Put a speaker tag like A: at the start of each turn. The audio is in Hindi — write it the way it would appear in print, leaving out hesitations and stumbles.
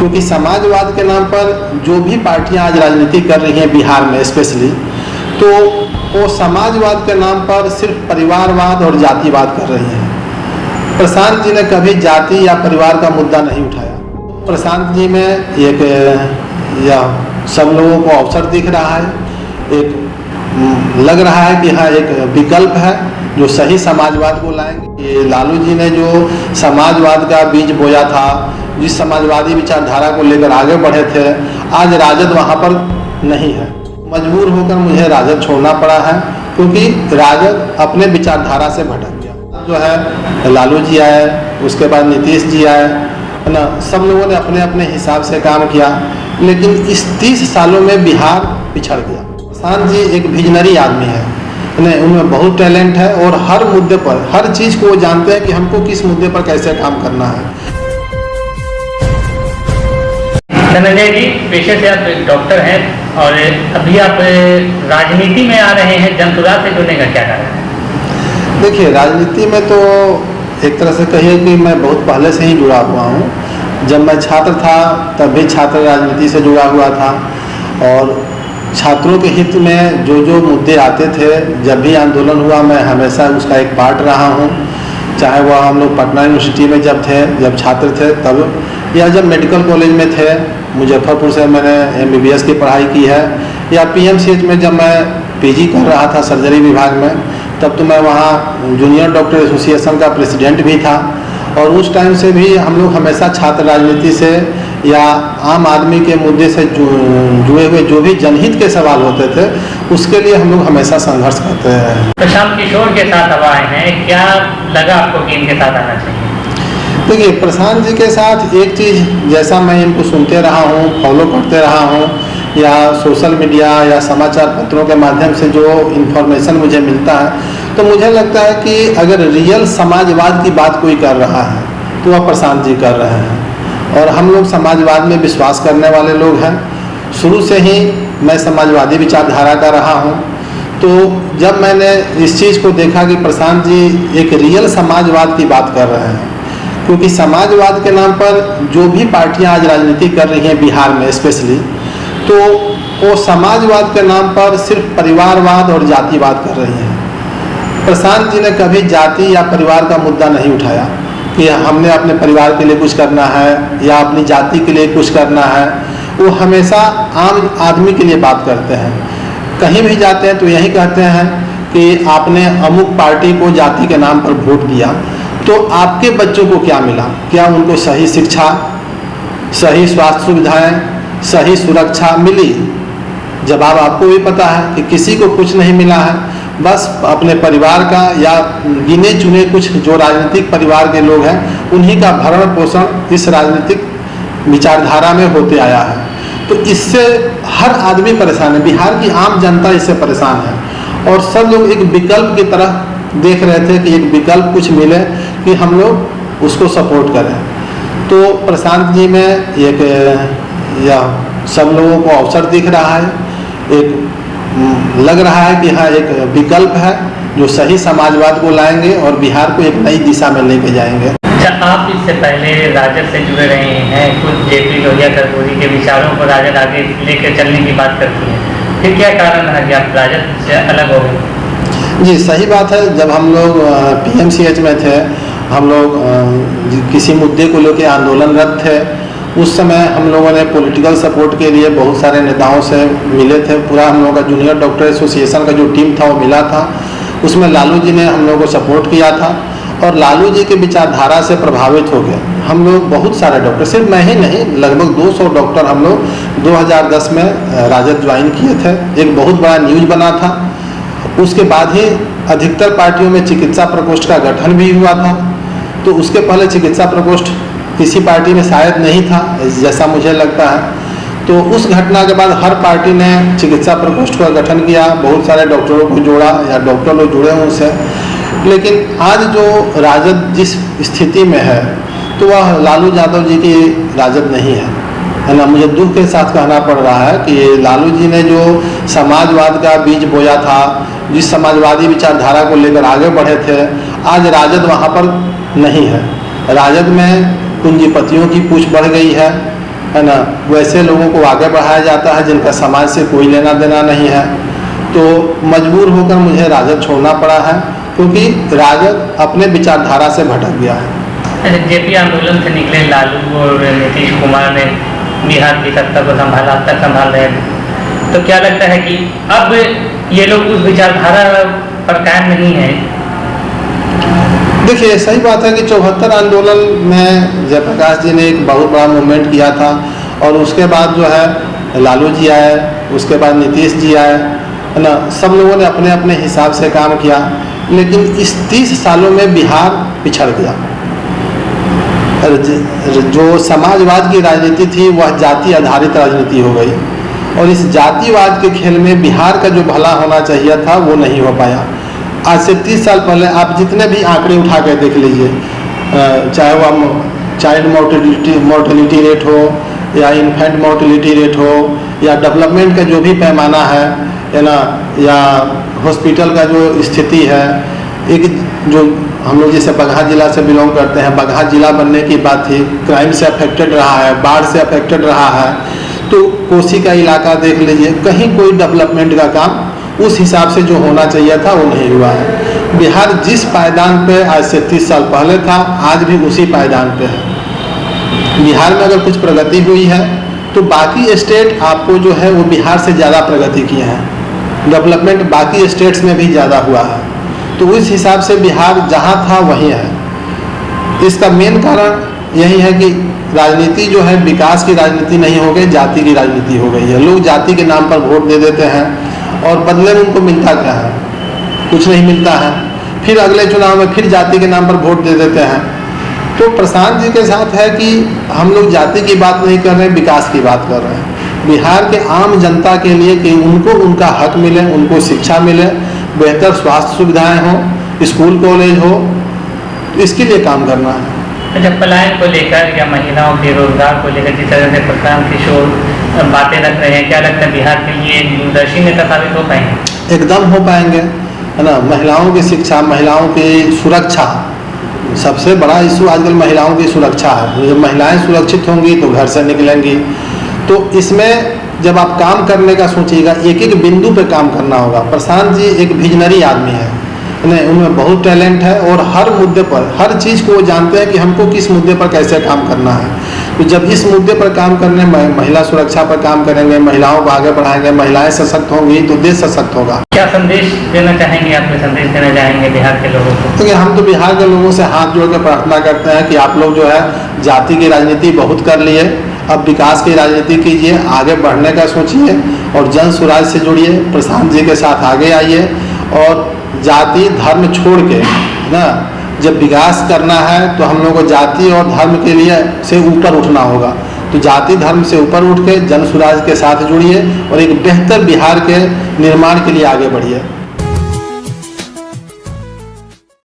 A: क्योंकि समाजवाद के नाम पर जो भी पार्टियां आज राजनीति कर रही हैं बिहार में स्पेशली, तो वो समाजवाद के नाम पर सिर्फ परिवारवाद और जातिवाद कर रही हैं। प्रशांत जी ने कभी जाति या परिवार का मुद्दा नहीं उठाया। प्रशांत जी में एक या सब लोगों को अवसर दिख रहा है, एक लग रहा है कि हाँ एक विकल्प है जो सही समाजवाद को लाएंगे। ये लालू जी ने जो समाजवाद का बीज बोया था, जिस समाजवादी विचारधारा को लेकर आगे बढ़े थे, आज राजद वहाँ पर नहीं है। मजबूर होकर मुझे राजद छोड़ना पड़ा है, क्योंकि राजद अपने विचारधारा से भटक गया। जो है लालू जी आए, उसके बाद नीतीश जी आए, है ना, सब लोगों ने अपने अपने हिसाब से काम किया, लेकिन इस 30 सालों में बिहार पिछड़ गया। प्रशांत जी एक विजनरी आदमी है, उनमें बहुत टैलेंट है और हर मुद्दे पर, हर चीज़ को वो जानते हैं कि हमको किस मुद्दे पर कैसे काम करना है।
B: धनंजय जी, पेशे से आप एक डॉक्टर हैं और अभी आप राजनीति में आ रहे हैं, जनसुराज से जुड़ने का क्या कारण है?
A: देखिए, राजनीति में तो एक तरह से कहिए कि मैं बहुत पहले से ही जुड़ा हुआ हूँ। जब मैं छात्र था तब भी छात्र राजनीति से जुड़ा हुआ था, और छात्रों के हित में जो जो मुद्दे आते थे, जब भी आंदोलन हुआ मैं हमेशा उसका एक पार्ट रहा हूँ। चाहे वह हम लोग पटना यूनिवर्सिटी में जब छात्र थे तब, या जब मेडिकल कॉलेज में थे, मुजफ्फरपुर से मैंने MBBS की पढ़ाई की है, या PMCH में जब मैं PG कर रहा था सर्जरी विभाग में, तब तो मैं वहाँ जूनियर डॉक्टर एसोसिएशन का प्रेसिडेंट भी था। और उस टाइम से भी हम लोग हमेशा छात्र राजनीति से या आम आदमी के मुद्दे से जुड़े हुए जो भी जनहित के सवाल होते थे, उसके लिए हम लोग हमेशा संघर्ष करते हैं।
B: प्रशांत किशोर के साथ अब आए हैं, क्या लगा आपको कि इनके साथ आना चाहिए?
A: देखिए, प्रशांत जी के साथ एक चीज़, जैसा मैं इनको सुनते रहा हूँ, फॉलो करते रहा हूँ, या सोशल मीडिया या समाचार पत्रों के माध्यम से जो इन्फॉर्मेशन मुझे मिलता है, तो मुझे लगता है कि अगर रियल समाजवाद की बात कोई कर रहा है तो वह प्रशांत जी कर रहे हैं। और हम लोग समाजवाद में विश्वास करने वाले लोग हैं। शुरू से ही मैं समाजवादी विचारधारा का रहा हूँ। तो जब मैंने इस चीज़ को देखा कि प्रशांत जी एक रियल समाजवाद की बात कर रहे हैं, क्योंकि समाजवाद के नाम पर जो भी पार्टियां आज राजनीति कर रही हैं बिहार में स्पेशली, तो वो समाजवाद के नाम पर सिर्फ परिवारवाद और जातिवाद कर रही हैं। प्रशांत जी ने कभी जाति या परिवार का मुद्दा नहीं उठाया कि हमने अपने परिवार के लिए कुछ करना है या अपनी जाति के लिए कुछ करना है। वो हमेशा आम आदमी के लिए बात करते हैं। कहीं भी जाते हैं तो यही कहते हैं कि आपने अमुक पार्टी को जाति के नाम पर वोट दिया, तो आपके बच्चों को क्या मिला? क्या उनको सही शिक्षा, सही स्वास्थ्य सुविधाएं, सही सुरक्षा मिली? जवाब आपको भी पता है कि किसी को कुछ नहीं मिला है। बस अपने परिवार का या गिने चुने कुछ जो राजनीतिक परिवार के लोग हैं, उन्हीं का भरण पोषण इस राजनीतिक विचारधारा में होते आया है। तो इससे हर आदमी परेशान है, बिहार की आम जनता इससे परेशान है। और सब लोग एक विकल्प की तरह देख रहे थे कि एक विकल्प कुछ मिले कि हम लोग उसको सपोर्ट करें। तो प्रशांत जी में एक या सब लोगों को अवसर दिख रहा है, एक लग रहा है कि हाँ एक विकल्प है जो सही समाजवाद को लाएंगे और बिहार को एक नई दिशा में लेके जाएंगे।
B: अच्छा, आप इससे पहले राजद से जुड़े रहे हैं, कुछ JP लोहिया कर्पूरी के विचारों को राजद आगे लेकर चलने की बात करती है, फिर क्या कारण है कि आप राजद से अलग हो गए?
A: जी सही बात है। जब हम लोग PMCH में थे, हम लोग किसी मुद्दे को लेकर आंदोलनरत थे, उस समय हम लोगों ने पॉलिटिकल सपोर्ट के लिए बहुत सारे नेताओं से मिले थे। पूरा हम लोगों का जूनियर डॉक्टर एसोसिएशन का जो टीम था वो मिला था। उसमें लालू जी ने हम लोगों को सपोर्ट किया था और लालू जी के विचारधारा से प्रभावित हो गए हम लोग। बहुत सारे डॉक्टर, सिर्फ मैं ही नहीं, लगभग 200 डॉक्टर हम लोग 2010 में राजद ज्वाइन किए थे। एक बहुत बड़ा न्यूज बना था। उसके बाद ही अधिकतर पार्टियों में चिकित्सा प्रकोष्ठ का गठन भी हुआ था। तो उसके पहले चिकित्सा प्रकोष्ठ किसी पार्टी में शायद नहीं था, जैसा मुझे लगता है। तो उस घटना के बाद हर पार्टी ने चिकित्सा प्रकोष्ठ का गठन किया, बहुत सारे डॉक्टरों को जोड़ा या डॉक्टर लोग जुड़े हैं उससे। लेकिन आज जो राजद जिस स्थिति में है, तो वह लालू यादव जी की राजद नहीं है ना। मुझे दुख के साथ कहना पड़ रहा है कि लालू जी ने जो समाजवाद का बीज बोया था, जिस समाजवादी विचारधारा को लेकर आगे बढ़े थे, आज राजद वहाँ पर नहीं है। राजद में पूंजीपतियों की पूछ बढ़ गई है है ना, वैसे लोगों को आगे बढ़ाया जाता है जिनका समाज से कोई लेना देना नहीं है। तो मजबूर होकर मुझे राजद छोड़ना पड़ा है, क्योंकि राजद अपने विचारधारा से भटक गया है।
B: जेपी आंदोलन से निकले लालू और नीतीश कुमार ने बिहार की सत्ता को संभाला, अब तक संभाल रहे हैं, तो क्या लगता है कि अब ये लोग उस विचारधारा पर कायम नहीं है?
A: देखिए, सही बात है कि 74 आंदोलन में जयप्रकाश जी ने एक बहुत बड़ा मूवमेंट किया था, और उसके बाद जो है लालू जी आए, उसके बाद नीतीश जी आए, है ना, सब लोगों ने अपने अपने हिसाब से काम किया, लेकिन इस 30 सालों में बिहार पिछड़ गया। जो समाजवाद की राजनीति थी वह जाति आधारित राजनीति हो गई, और इस जातिवाद के खेल में बिहार का जो भला होना चाहिए था वो नहीं हो पाया। आज से 30 साल पहले आप जितने भी आंकड़े उठा के देख लीजिए, चाहे वह चाइल्ड मोर्टेलिटी रेट हो, या इन्फेंट मोर्टेलिटी रेट हो, या डेवलपमेंट का जो भी पैमाना है ना, या हॉस्पिटल का जो स्थिति है, एक जो हम लोग जैसे बगहा जिला से बिलोंग करते हैं, बगहा जिला बनने की बात थी, क्राइम से अफेक्टेड रहा है, बाढ़ से अफेक्टेड रहा है, तो कोसी का इलाका देख लीजिए, कहीं कोई डेवलपमेंट का काम उस हिसाब से जो होना चाहिए था वो नहीं हुआ है। बिहार जिस पायदान पे आज से 30 साल पहले था, आज भी उसी पायदान पे है। बिहार में अगर कुछ प्रगति हुई है तो बाकी स्टेट आपको जो है वो बिहार से ज़्यादा प्रगति किए हैं, डेवलपमेंट बाकी स्टेट्स में भी ज़्यादा हुआ है। तो उस हिसाब से बिहार जहाँ था वहीं है। इसका मेन कारण यही है कि राजनीति जो है विकास की राजनीति नहीं हो गई, जाति की राजनीति हो गई है। लोग जाति के नाम पर वोट दे देते हैं और बदले में उनको मिलता क्या है? कुछ नहीं मिलता है। फिर अगले चुनाव में फिर जाति के नाम पर वोट दे देते हैं। तो प्रशांत जी के साथ है कि हम लोग जाति की बात नहीं कर रहे हैं, विकास की बात कर रहे हैं। बिहार के आम जनता के लिए कि उनको उनका हक मिले, उनको शिक्षा मिले, बेहतर स्वास्थ्य सुविधाएं हो, स्कूल कॉलेज हो, इसके लिए काम करना है।
B: अच्छा, पलायन को लेकर या महिलाओं के रोजगार को लेकर जिस तरह से प्रशांत किशोर बातें रख रहे हैं, क्या लगता है बिहार के लिए दूरदर्शी नेता साबित हो पाएंगे?
A: एकदम हो पाएंगे, है ना। महिलाओं की शिक्षा, महिलाओं की सुरक्षा, सबसे बड़ा इशू आजकल महिलाओं की सुरक्षा है। जब महिलाएं सुरक्षित होंगी तो घर से निकलेंगी। तो इसमें जब आप काम करने का सोचिएगा, एक एक बिंदु पे काम करना होगा। प्रशांत जी एक विजनरी आदमी है, उनमें बहुत टैलेंट है, और हर मुद्दे पर, हर चीज़ को वो जानते हैं कि हमको किस मुद्दे पर कैसे काम करना है। तो जब इस मुद्दे पर काम करने में, महिला सुरक्षा पर काम करेंगे, महिलाओं को आगे बढ़ाएंगे, महिलाएं सशक्त होंगी तो देश सशक्त होगा।
B: क्या संदेश देना चाहेंगे, आपने संदेश देना चाहेंगे बिहार के लोगों को?
A: तो हम तो बिहार के लोगों से हाथ जोड़ के प्रार्थना करते हैं कि आप लोग जो है जाति की राजनीति बहुत कर लिए, अब विकास की राजनीति कीजिए, आगे बढ़ने का सोचिए और जन सुराज से जुड़िए, प्रशांत जी के साथ आगे आइए, और जाति धर्म छोड़ के ना, जब विकास करना है तो हम लोग को जाति और धर्म के लिए से ऊपर उठना होगा। तो जाति धर्म से ऊपर उठ के जन सुराज के साथ जुड़िए और एक बेहतर बिहार के निर्माण के लिए आगे बढ़िए।